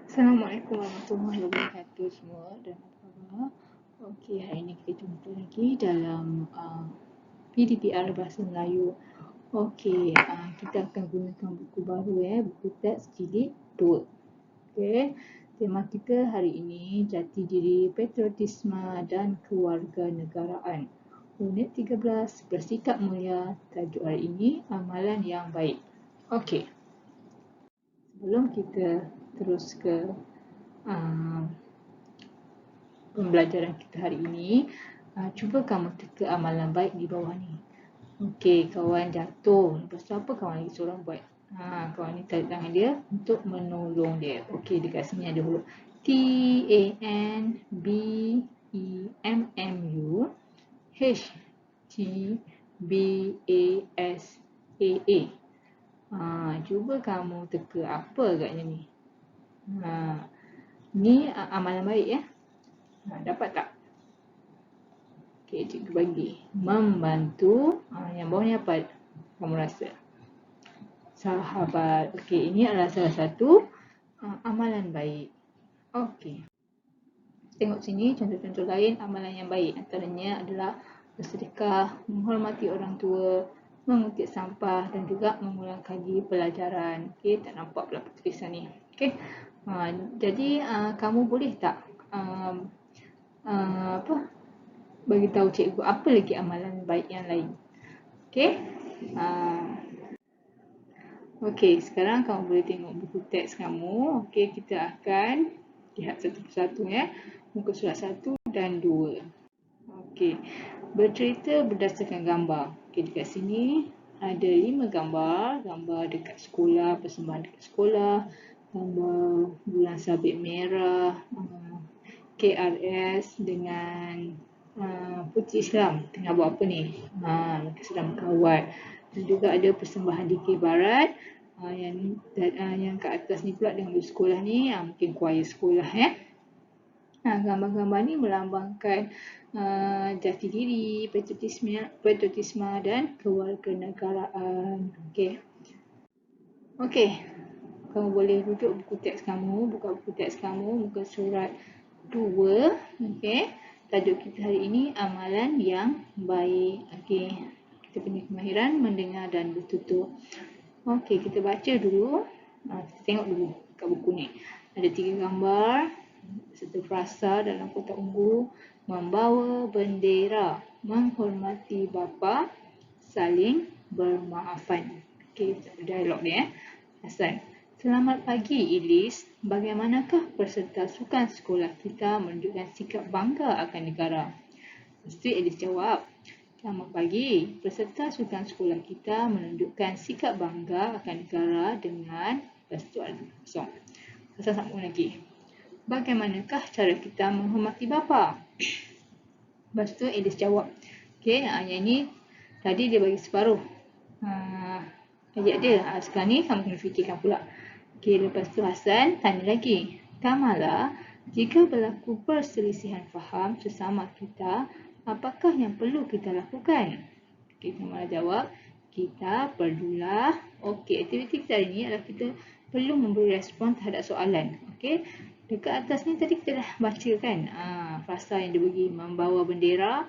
Assalamualaikum warahmatullahi wabarakatuh semua dan apa khabar? Okey, hari ini kita jumpa lagi dalam PDPR Bahasa Melayu. Okey, kita akan gunakan buku baru buku teks jilid 2. Okey, tema kita hari ini jati diri, patriotisme dan kewarganegaraan. Unit 13, bersikap mulia. Tajuk hari ini amalan yang baik. Okey. Sebelum kita terus ke pembelajaran kita hari ini, cuba kamu teka amalan baik di bawah ni. Okey, kawan jatuh. Lepas tu apa kawan lagi seorang buat? Kawan ni tarik tangan dia untuk menolong dia. Okey, dekat sini ada huruf TANBEMMU HTBASAA. Cuba kamu teka apa agaknya ni? Ni amalan baik ya. Dapat tak? Okey, cikgu bagi. Membantu. Yang bawah ni apa kamu rasa? Sahabat. Okey, ini adalah salah satu amalan baik. Okey. Tengok sini contoh-contoh lain amalan yang baik. Antaranya adalah bersedekah, menghormati orang tua, mengutip sampah dan juga mengulang kaji pelajaran. Okey, tak nampak pula tulisan ni. Okey. Jadi kamu boleh tak bagi tahu cikgu apa lagi amalan baik yang lain? Okey. Okey, sekarang kamu boleh tengok buku teks kamu. Okey, kita akan lihat satu persatu muka surat 1 dan 2. Okey, bercerita berdasarkan gambar. Okey, dekat sini ada 5 gambar. Gambar dekat sekolah, persembahan dekat sekolah, gambar bulan sabit merah, KRS dengan Puteri Islam tengah buat apa ni? Mereka sedang berkawat. Dan juga ada persembahan DK Barat. Yang kat atas ni pula dengan sekolah ni, mungkin choir sekolah gambar-gambar ni melambangkan jati diri, patriotisme dan kewarganegaraan. Okey. Okey. Kamu boleh rujuk buku teks kamu, buka buku teks kamu, muka surat 2. Okey. Tajuk kita hari ini amalan yang baik. Okey. Kita punya kemahiran mendengar dan bertutur. Okey, kita baca dulu. Kita tengok dulu kat buku ni. Ada 3 gambar serta frasa dalam kotak ungu. Membawa bendera, menghormati bapa, saling bermaafan. Okey, dialog ni Hasan. Selamat pagi Ilis. Bagaimanakah peserta sukan sekolah kita menunjukkan sikap bangga akan negara? Lepas tu Ilis jawab, selamat pagi. Peserta sukan sekolah kita menunjukkan sikap bangga akan negara dengan... Lepas tu ada kosong. Hasan sambung lagi. Bagaimanakah cara kita menghormati bapa? Lepas tu Ilis jawab. Okey, yang ni tadi dia bagi separuh ayat dia. Sekarang ni kamu kena fikirkan pula. Okey, lepas tu Hasan tanya lagi. Kamala, jika berlaku perselisihan faham sesama kita, apakah yang perlu kita lakukan? Okey, Kamala jawab, kita perlulah. Okey, aktiviti kita hari ini adalah kita perlu memberi respon terhadap soalan. Okey, dekat atas ni tadi kita dah baca kan frasa yang dia bagi, membawa bendera.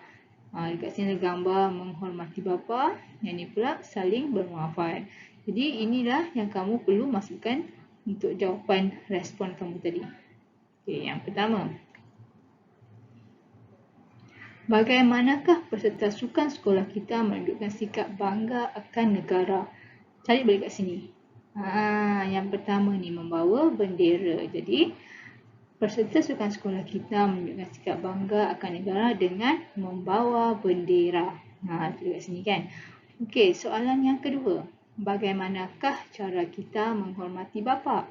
Dekat sini ada gambar menghormati bapa. Yang ni pula saling bermaafan. Jadi inilah yang kamu perlu masukkan untuk jawapan respon kamu tadi. Okey, yang pertama. Bagaimanakah peserta sukan sekolah kita menunjukkan sikap bangga akan negara? Cari balik kat sini. Yang pertama ni membawa bendera. Jadi peserta sukan sekolah kita menunjukkan sikap bangga akan negara dengan membawa bendera. Itu kat sini kan. Okey, soalan yang kedua. Bagaimanakah cara kita menghormati bapa?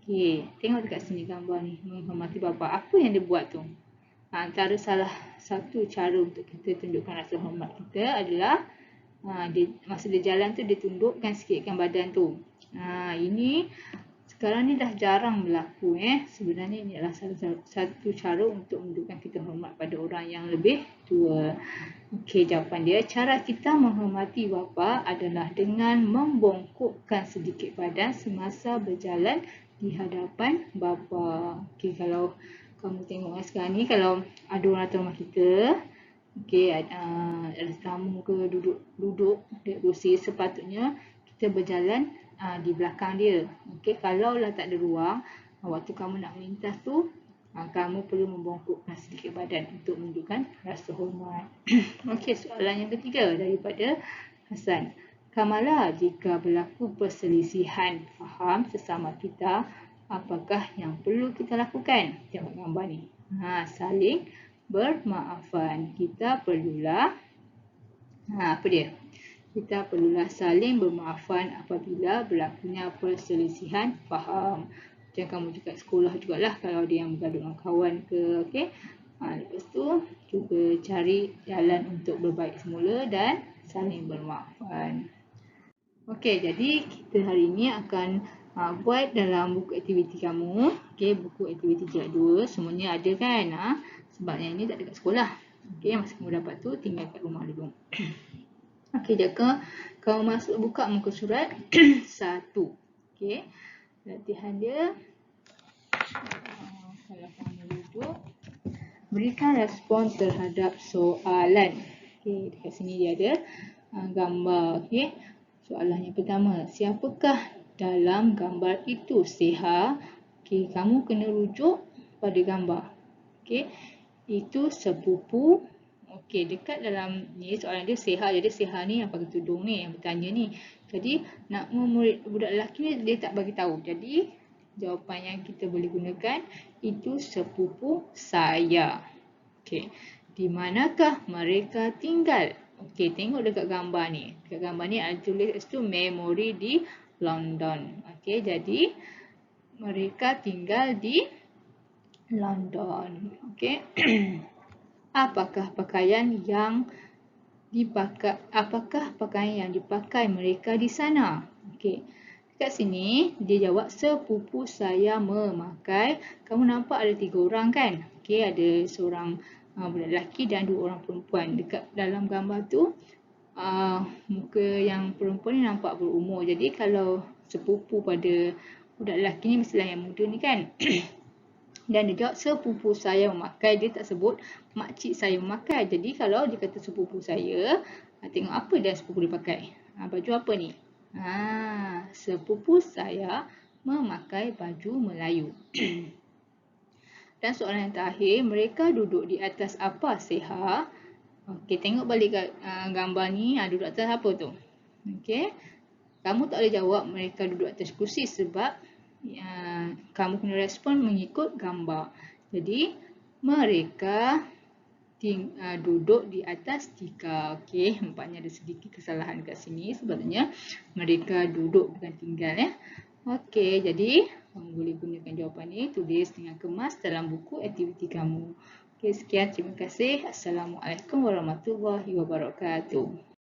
Okey, tengok dekat sini gambar ni, menghormati bapa. Apa yang dia buat tu? Antara salah satu cara untuk kita tunjukkan rasa hormat kita adalah masa dia jalan tu dia tundukkan sikitkan badan tu. Ini sekarang ni dah jarang berlaku Sebenarnya ini adalah salah satu cara untuk menunjukkan kita hormat pada orang yang lebih tua. Okey, jawapan dia, cara kita menghormati bapa adalah dengan membongkokkan sedikit badan semasa berjalan di hadapan bapa. Okey, kalau kamu tengok sekarang ni, kalau ada orang datang rumah kita, okey, ada tamu ke, duduk di kursi, sepatutnya kita berjalan di belakang dia. Okey, kalau lah tak ada ruang, waktu kamu nak melintas tu, kamu perlu membongkokkan sedikit badan untuk menunjukkan rasa hormat. Okey, soalan yang ketiga daripada Hasan. Kamalah jika berlaku perselisihan faham sesama kita, apakah yang perlu kita lakukan? Tengok gambar ni. Saling bermaafan. Kita perlulah apa dia? Kita perlulah saling bermaafan apabila berlakunya perselisihan faham. Macam kamu juga sekolah jugalah, kalau ada yang bergaduh dengan kawan ke, okey. Lepas tu cuba cari jalan untuk berbaik semula dan saling bermaafan. Okey, jadi kita hari ini akan buat dalam buku aktiviti kamu. Okey, buku aktiviti jilid 2 semuanya ada kan? Sebabnya ini tak ada kat sekolah. Okey, masa kamu dapat tu tinggal kat rumah dulu. Okey, jika kamu masuk buka muka surat 1. Okey. Latihan dia, kalau kamu duduk, berikan respon terhadap soalan. Okey, dekat sini dia ada gambar. Okey. Soalan yang pertama, siapakah dalam gambar itu? Seha. Okey, kamu kena rujuk pada gambar. Okey. Itu sepupu. Okey, dekat dalam ni soalan dia Seha. Jadi Seha ni yang pakai tudung ni, yang bertanya ni. Jadi nama murid budak lelaki ni dia tak bagi tahu. Jadi jawapan yang kita boleh gunakan itu sepupu saya. Okey. Di manakah mereka tinggal? Okey, tengok dekat gambar ni. Dekat gambar ni ada tulis itu memori di London. Okey, jadi mereka tinggal di London. Okey. Apakah pakaian yang dipakai mereka di sana? Okey. Dekat sini dia jawab sepupu saya memakai. Kamu nampak ada 3 orang kan? Okey, ada seorang budak lelaki dan 2 orang perempuan. Dekat dalam gambar tu muka yang perempuan ni nampak berumur. Jadi kalau sepupu pada budak lelaki ni mestilah yang muda ni kan? Dan dia jawab sepupu saya memakai. Dia tak sebut makcik saya memakai. Jadi kalau dia kata sepupu saya, tengok apa dia sepupu dia pakai. Baju apa ni? Sepupu saya memakai baju Melayu. Dan soalan yang terakhir, mereka duduk di atas apa, Seha? Okey, tengok balik kat gambar ni, duduk atas apa tu? Okey. Kamu tak boleh jawab mereka duduk atas kursi sebab kamu kena respon mengikut gambar. Jadi mereka duduk di atas tikar. Okey, nampaknya ada sedikit kesalahan kat sini. Sebabnya mereka duduk bukan tinggal ya. Okey, jadi kamu boleh gunakan jawapan ini, tulis dengan kemas dalam buku aktiviti kamu. Okey, sekian, terima kasih. Assalamualaikum warahmatullahi wabarakatuh.